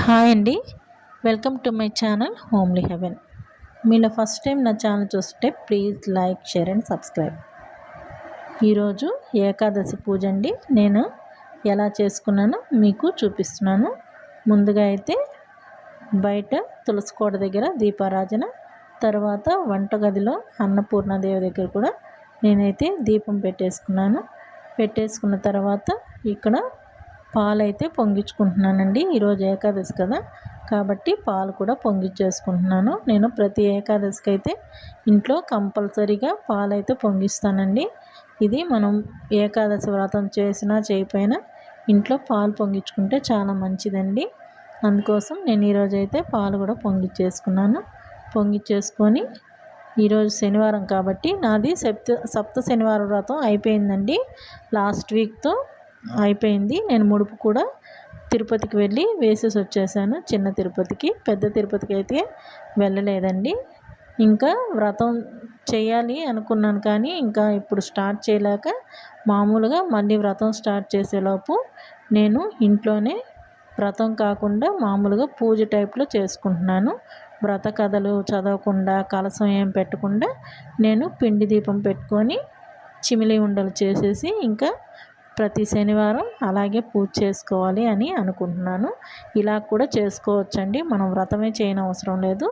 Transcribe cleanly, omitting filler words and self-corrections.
Hi అండి. Welcome to my channel homely heaven. మీలో first time నా ఛానల్ చూస్తే please like, share and subscribe. ఈరోజు ఏకాదశి పూజ అండి. నేను ఎలా చేసుకున్నానో మీకు చూపిస్తున్నాను. ముందుగా అయితే బయట తులసి కోట దగ్గర దీపారాజన, తర్వాత వంటగదిలో అన్నపూర్ణాదేవి దగ్గర కూడా నేనైతే దీపం పెట్టేసుకున్న తర్వాత ఇక్కడ పాలైతే పొంగించుకుంటున్నానండి. ఈరోజు ఏకాదశి కదా, కాబట్టి పాలు కూడా పొంగించేసుకుంటున్నాను. నేను ప్రతి ఏకాదశికి అయితే ఇంట్లో కంపల్సరీగా పాలైతే పొంగిస్తానండి. ఇది మనం ఏకాదశి వ్రతం చేసినా చేయకపోయినా ఇంట్లో పాలు పొంగించుకుంటే చాలా మంచిదండి. అందుకోసం నేను ఈరోజు అయితే పాలు కూడా పొంగించేసుకొని ఈరోజు శనివారం కాబట్టి నాది సప్త శనివారం వ్రతం అయిపోయిందండి. లాస్ట్ వీక్తో అయిపోయింది. నేను ముడుపు కూడా తిరుపతికి వెళ్ళి వేసేసి వచ్చేసాను. చిన్న తిరుపతికి, పెద్ద తిరుపతికి అయితే వెళ్ళలేదండి. ఇంకా వ్రతం చేయాలి అనుకున్నాను కానీ ఇంకా ఇప్పుడు స్టార్ట్ చేయలేక మామూలుగా మళ్ళీ వ్రతం స్టార్ట్ చేసేలోపు నేను ఇంట్లోనే వ్రతం కాకుండా మామూలుగా పూజ టైప్లో చేసుకుంటున్నాను. వ్రత కథలు చదవకుండా, కలసం ఏం పెట్టకుండా నేను పిండి దీపం పెట్టుకొని చిమిలి ఉండలు చేసేసి ఇంకా ప్రతి శనివారం అలాగే పూజ చేసుకోవాలి అని అనుకుంటున్నాను. ఇలా కూడా చేసుకోవచ్చండి, మనం వ్రతమే చేయనవసరం లేదు.